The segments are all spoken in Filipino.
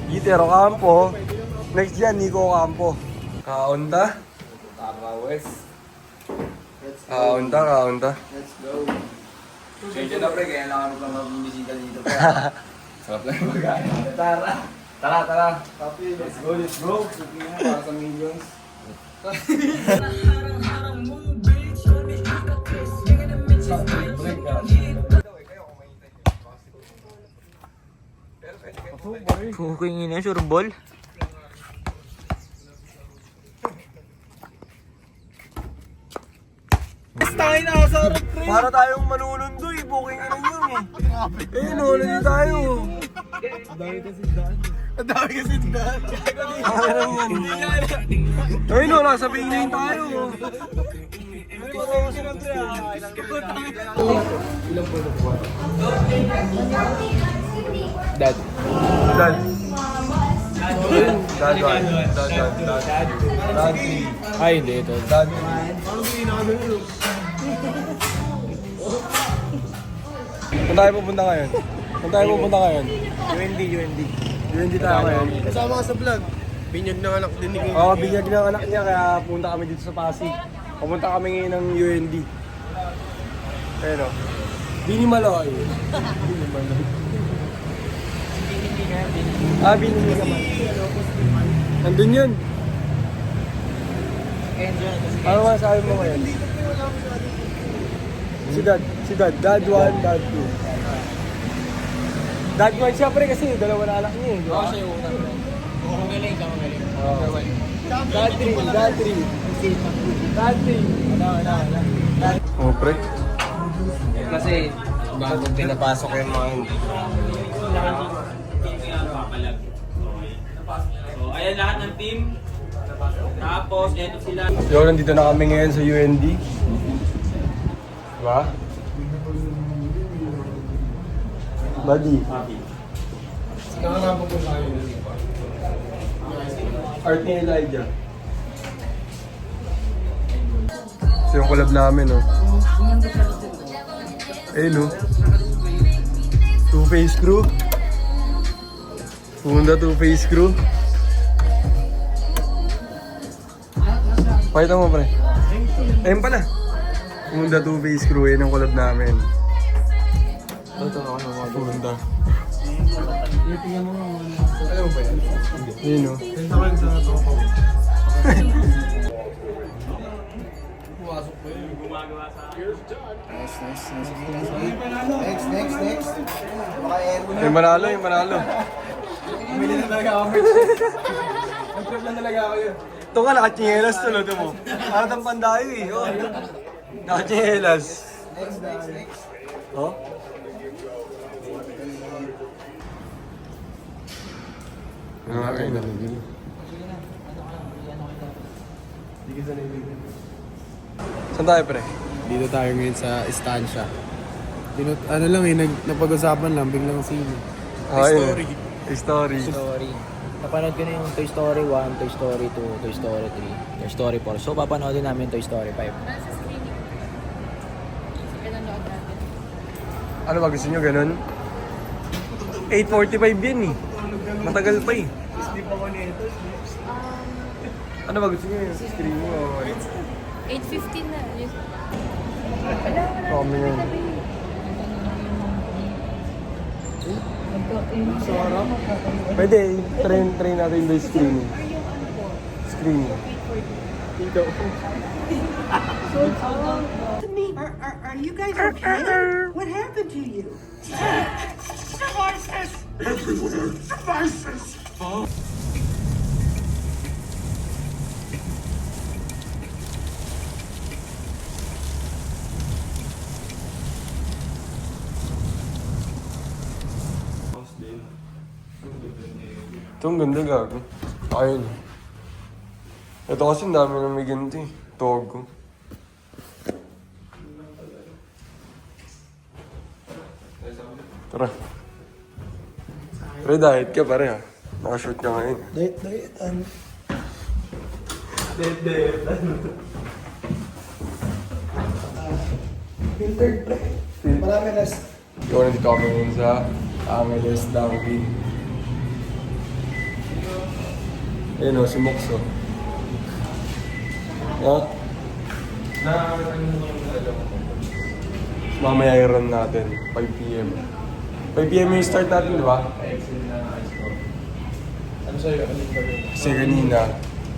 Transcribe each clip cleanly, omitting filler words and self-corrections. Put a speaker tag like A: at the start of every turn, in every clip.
A: Gitero Campo. Next dyan, Nico Campo. Kaunta. Kaunta.
B: Let's go. Change na pre, kaya lang kami pa magbibisita dito. Sarap lang yung magkain. Tara. Let's go. Suki mo para sa millions.
C: Kukuingin na, sure ball.
A: Para tayong manunundoy, booking na yun eh. Eh, nunundoy tayo.
B: Ang dami kasi daan.
A: Parang yan. Ayun no, nasa Pingin tayo.
C: Dad.
A: Dad. Dad 1. Dad 3.
C: Ay, hindi ito.
A: Dad 3. Saan tayo pupunta ngayon? UND tayo ngayon.
B: Kasama ka sa vlog. Binyag ng anak din ni King.
A: Oo, binyag ng anak niya kaya punta kami dito sa Pasig. Pumunta kami ngayon ng UND. Ayun o. Bini Maloy. Bini naman. Nandun yun. Ano masasabi mo ngayon? Si Dad. Dad 1, Dad 2. Dad 1 siya pre kasi dalawa na anak niya eh. Di ba?
C: Siya yung unang. Magaling.
A: Dad 3. Oh pre.
C: Kasi, bagong pinapasok yung mga yun.
D: So, ayan lahat ng team. Tapos, eto sila.
A: Yo, nandito na kami ngayon sa UND. Diba? Buddy.
B: Nakakabang ko tayo.
A: Art ni Elijah. Ito yung collab namin, no? Eh, no? Two-Face Crew. Honda Two-Face Crew. Pakita mo, pre. Ayun pala. Honda Two-Face Crew. Yan ang collab namin.
C: Ito ako ng mga
A: Honda.
B: Alam mo ba yan?
A: Yun, no?
B: Kanta ko sa tropa ko. Pumasok pa yun.
D: Gumagawa sa
B: Next. Baka aircon
A: Yung manalo.
B: Bumili na talaga ako. Nag-trip lang talaga ako yun.
A: Ito nga, nakachinelas to, no? Ito mo. Parang ang pandayo, eh. Oh. Nakachinelas.
B: Next.
A: Oh? Ay, nalagyan. Saan tayo, pre?
B: Dito tayo ngayon sa estansya. Ano lang napag-usapan lang, biglang sino.
A: Story. Story.
C: Story. Napanood ko na yung Toy Story 1, Toy Story 2, Toy Story 3, Toy Story 4. So, papanoodin namin Toy Story 5.
E: Nasa screening. Pinanood natin.
A: Ano ba gusto nyo, ganun? 8:45 yan eh. Matagal pa eh. Ano ba gusto nyo? Screen mo o...
E: 8:15 na. Yes.
A: Kami yun. Pwede, train natin yung screening. Screening.
F: Are you guys okay? What happened to you?
A: Ito ang ganda gago. Ayun. Ito kasi ang dami ng may ganito eh. Togo. Tara. Pero diet ka pare ha. Nakashoot ka ngayon.
B: Diet. Filtered pre. Marami nas.
A: Ikaw nandito kami ngayon sa Angeles Dunkin. Ayun o, si Mox o. Oh. Mamaya i-run natin, 5 p.m. 5 p.m. yung start natin, di ba? Kasi kanina,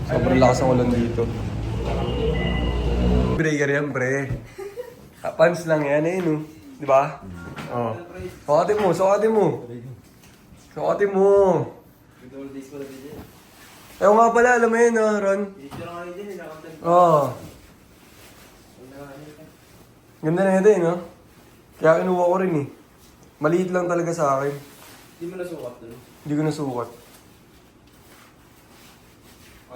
A: sobrang lakas ang ulan dito. Breaker yan, pre. Pants lang yan, eh, no? Di ba? Oh. Sukatin mo, sukatin mo. Sukatin mo. Ayaw nga pala, alam mo yun, no, Ron? Oo. Ganda na ito, eh, no? Kaya kinuha ko rin, eh. Maliit lang talaga sa akin.
B: Hindi mo nasukat doon?
A: Hindi ko nasukat.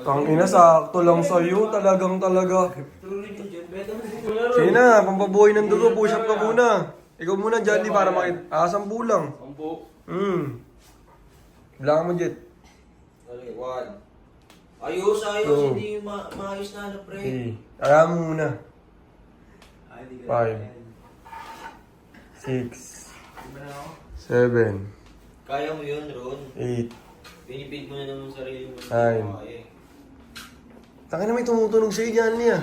A: Tangina, sakto lang sa'yo. Talagang talaga. Sige na, pampabuhay ng dugo. Push up ka muna. Ikaw muna, Johnny, para makita. Sampu lang.
B: Sampo.
A: Bilangan mo, Jet.
C: One. Ayos, ayos.
A: Two.
C: Hindi maayos na ano, pre.
A: 3. Alam mo muna. 5. 6. 7.
C: Kaya mo yun, Ron.
A: 8.
C: Pinipid mo na naman sarili mo.
A: Nine. Taka na may tumutunog sa'yo dyan niya.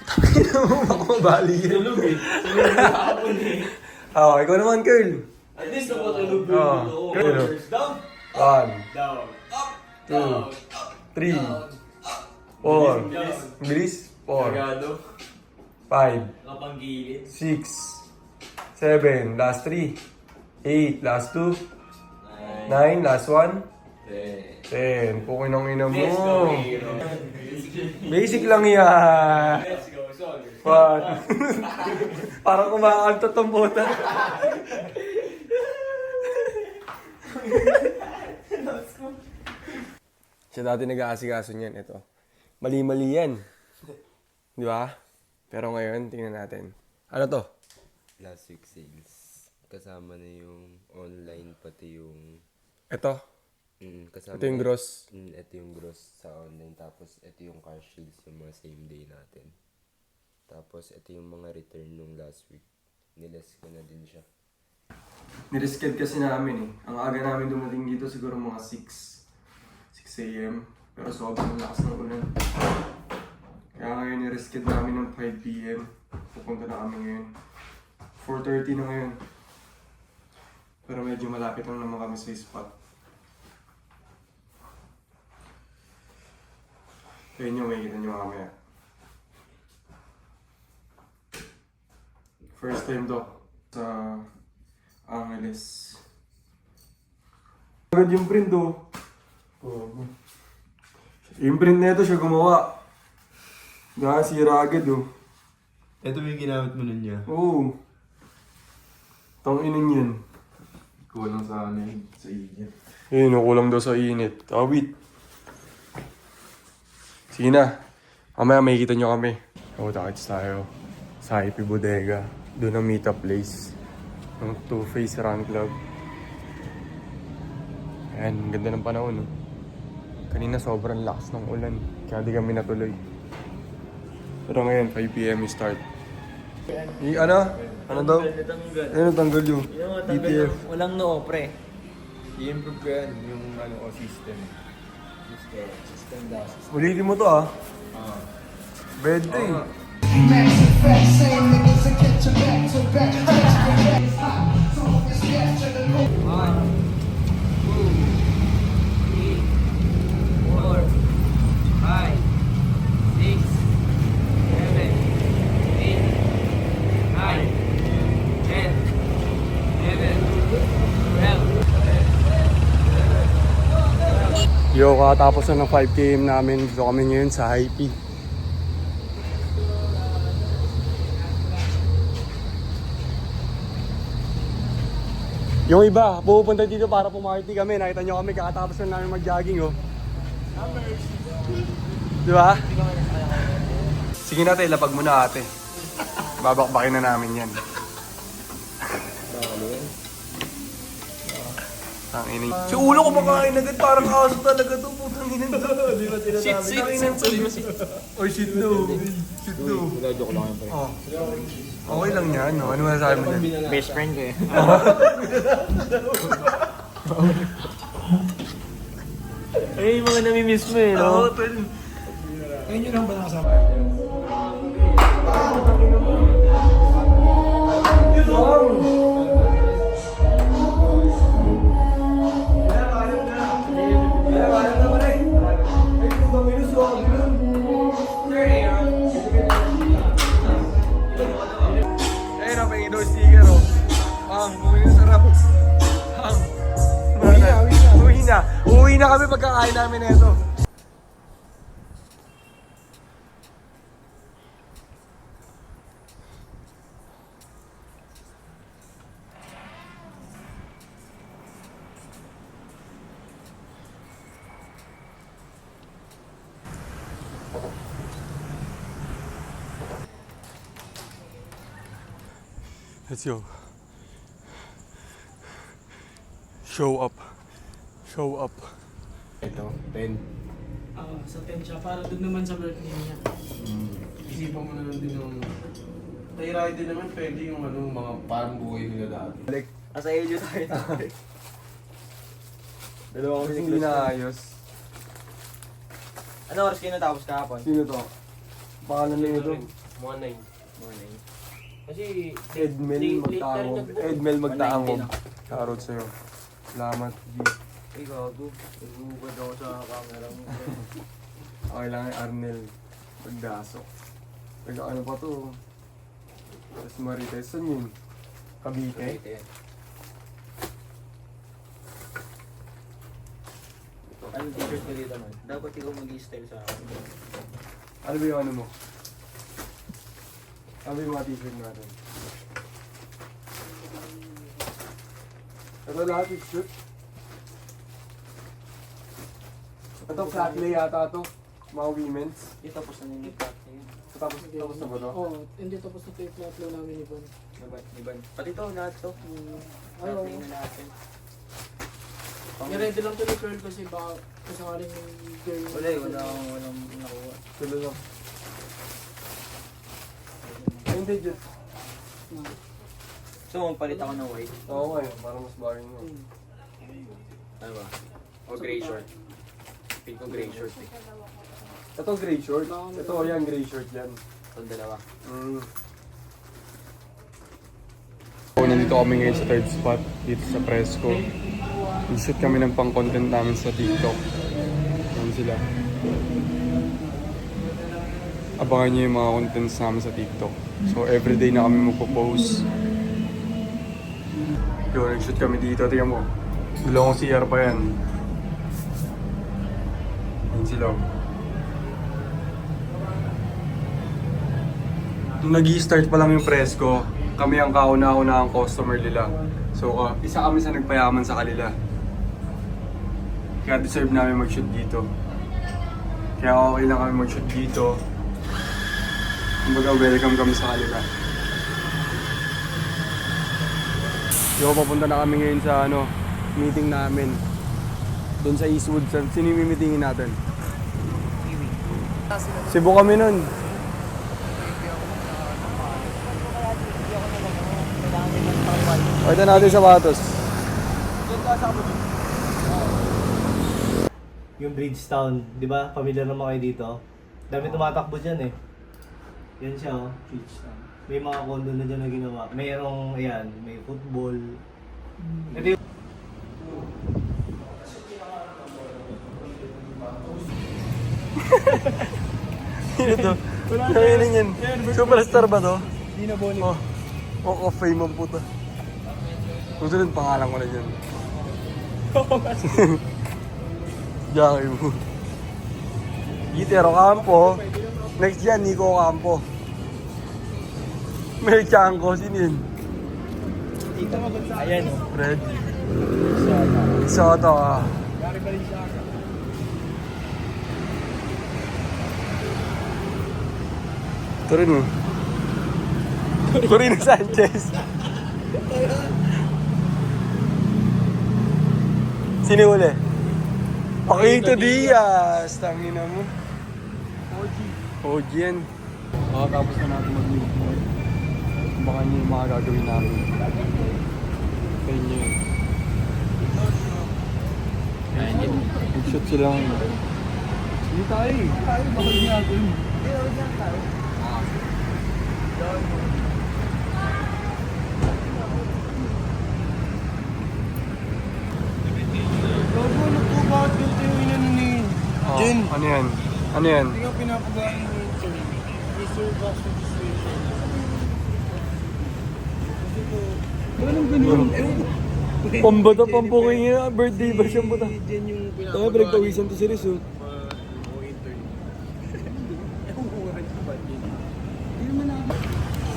A: Taka na mo, baka mabali yan.
B: Tulog eh. Tulog na hapon eh.
A: Oo, ikaw naman, Curl.
B: At least napatulog
A: Oo.
B: dito.
A: Pero,
B: Down.
A: 1,
B: Down.
A: 2, 3, 4. Bilis. 4,
B: Agado.
A: 5,
B: Kapanggilid.
A: 6, 7, last 3, 8, last 2, 9, last 1, 10. Pukin ang ina mo.
B: Let's go, hero.
A: Basic lang yan.
B: Let's go, sorry.
A: What? Parang kumakanto tong bota. Siya dati nag-aasikaso niyan. Ito. Mali-mali yan. Di ba? Pero ngayon, tingnan natin. Ano to?
G: Last week sales. Kasama na yung online pati yung
A: Ito.
G: kasama
A: Ito yung gross.
G: ito yung gross sa online, tapos ito yung car shields, yung mga same day natin. Tapos ito yung mga return nung last week. Niles ko na din siya.
A: Nirescad kasi namin eh. Ang aga namin dumating dito siguro mga 6 a.m. Pero sobrang lakas ng ulan. Kaya ngayon nirescad namin ng 5 p.m. Pupunta na kami ngayon. 4:30 na ngayon. Pero medyo malapit lang naman kami sa spot. Kaya nyo, makikita nyo mamaya. First time to sa Angeles. Agad yung print do. Yung print na ito siya gumawa. Sira agad oh.
G: Ito yung ginamit mo nun niya.
A: Oo. Tanginin yan.
G: Kulang sa amin, sa inyo.
A: Ayun, kulang daw sa init. Awit. Sige na. Mamaya makikita nyo kami. Takits tayo sa IP Bodega. Doon ang meetup place ng Two Face Run Club. Ayan, ganda ng panahon. No? Kanina sobrang lakas ng ulan. Kaya di kami natuloy. Pero ngayon, 5 p.m. yung start. Ano? Ano daw? Ano tanggal yung ETF?
C: Walang noo, pre.
G: I-improve ko yan, yung system.
C: System daw.
A: Ulitin mo to ah. Bente eh. Yo, katapos na ng 5 km namin. Dito kami ngayon sa High Peak. Yung iba, pupunta dito para pumarty kami. Nakita nyo kami, kakatapos na namin mag-jogging, oh. Di ba? Sige natin, ilapag mo na ate. Babakbakin na namin yan. Ang ining. Si ulo ko makain agad, parang aso talaga to. Putang ina to. Di ba sinasabi? Oy, shit no. Shit no.
C: Joke lang yan, pre.
A: Oh. Okay lang yan, no? Ano masasabi mo dyan?
C: Best friend ko eh. Ayun yung mga namimiss mo eh, no?
H: Ayun yun ang ba nakasama?
A: Ayun na, may indoor sticker oh. Bumili na sarap. Uwi na kami pagkakain namin na ito. Let's go. Show up. Show up. Ito, 10.
H: Sa 10 siya, para doon naman sa birthday niya.
B: Isipan mo na lang din yung... Tayo ride din naman pwede yung ano, mga parang buhay nila dati.
A: Balik.
C: Asa iyo tayo. Dalawa kami
A: Hindi naayos.
C: Ano oras kayo natapos kahapon?
A: Sino to? Pangalan na ito.
D: Mga 9.
C: Kasi
A: Edmel Magtaangob. Edmel Magtaangob. Shoutout sa'yo. Salamat. G.
C: Ay, gago. Nagubad ako sa camera mo.
A: Okay lang yung Arnel. Pagdasok. Ano pa to? Tapos Marites. Saan yun? Cavite?
C: Anong t-shirt mo dito man? Dapat ikaw mag-i-style sa akin.
A: Ano ba yung ano mo? Ano ba yung mga t-shirt natin? Ito lahat t-shirt. Ito flat lay yata to. Mga women's.
C: Ito tapos na nini pack na yun.
A: Tapos na ba to?
H: Oo, hindi tapos na ito yung flat low namin ni Bon.
C: Iban. Pati ito, lahat to.
H: Ayaw.
C: Lahat na natin.
H: I-ready lang ito ni Pearl kasi baka kasakaling yung girl.
C: Walang nakuha.
A: Tulo lang. Ay, hindi, Jess.
C: So, magpalit ako ng white.
A: Oo nga yun, para mas bagay mo.
C: Ano ba? O gray short. Pink ko gray short eh.
A: Ito gray short. Ito yan, gray short yan.
C: Itong dalawa.
A: Nandito kami ngayon sa third spot, dito sa Fresco. Nag-shoot kami ng pang-content namin sa TikTok. Yan sila. Abangan nyo yung mga contents namin sa TikTok. So everyday na kami magpo-post. Yo, nag-shoot kami dito. Tingnan mo. Dalawang CR pa yan. Yan sila. Nung nag-i-start pa lang yung Fresco, kami ang kauna-una ang customer nila. So, isa kami sa nagpayaman sa kanila. Kaya deserve namin mag-shoot dito. Kaya okay lang kami mag-shoot dito. Kumbaga, welcome kami sa kanila. Yo, papunta na kami ngayon sa meeting namin. Doon sa Eastwood. Sino yung meetingin natin? Cebu kami nun. Ito natin sa Batos.
I: Yung Bridgetown, di ba? Familiar naman kayo dito. Dami tumatakbo dyan eh. Yan siya oh. Bridgetown. May mga condo na dyan na ginawa. Mayroong, ayan, may football. Ito yung...
A: Ito. Ano yan? Superstar ba to?
H: Hindi na bowling.
A: Oh. Walk of Fame ang puta. Kung sunod, pangalan ko na dyan. Jackie mo. Gitero Campo. Next yan, Nico Campo. Mel Chanco, sino yun?
I: Ayan oh.
A: Fred. Soto ah.
H: Gary Balenciaga.
A: Ito rin oh. Corino Sanchez. Sino uli? Paquito Diaz. Tangina mo. OG yan. Makakapos na natin mag-meeting. Baka nyo yung mga gagawin namin. Kaya nyo yun.
C: Ayan,
A: Nag-shoot silang...
B: Hindi tayo. Tayo, bakit natin?
I: Gago, ano po bakit ganito yung inano ni
A: Oh,
I: Jen?
A: ano yan? Ano yan?
I: Hindi ka pinapagaan ni Jen. Mr. Box Registration. Kasi po,
B: Anong ganun?
A: Pambata, pampukin niya. Birthday ba siyang bata?
I: si Jen yung
A: Kaya
I: pinapagaan
A: pinagpawisan to si Rizzo.
I: o intern. Ewan ko nga rin kung ba't yun.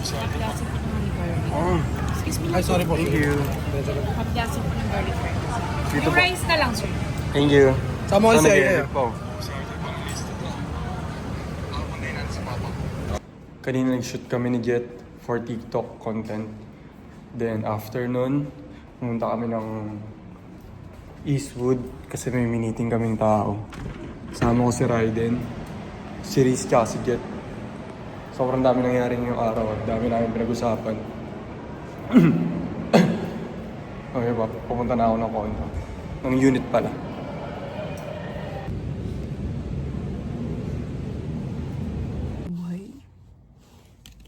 E: Kapyasin po naman ni garlic.
A: Oh,
E: Excuse me.
I: Ay, sorry po.
A: thank you.
E: Kapyasin po ng garlic fries.
A: Dito
E: Yung
A: po.
E: rice na lang, sir.
A: Thank you.
I: Sama ko si
A: Sana
I: Aya.
A: nag-edit po. Kanina nag-shoot kami ni Jet for TikTok content. Then after nun, pumunta kami ng Eastwood kasi may meeting kaming tao. Sama ko si Raiden, si Riz tsaka si Jet. Sobrang dami nangyari ngayong araw at dami namin pinag-usapan. Okay ba? Pupunta na ako ng condo. Ng unit pala.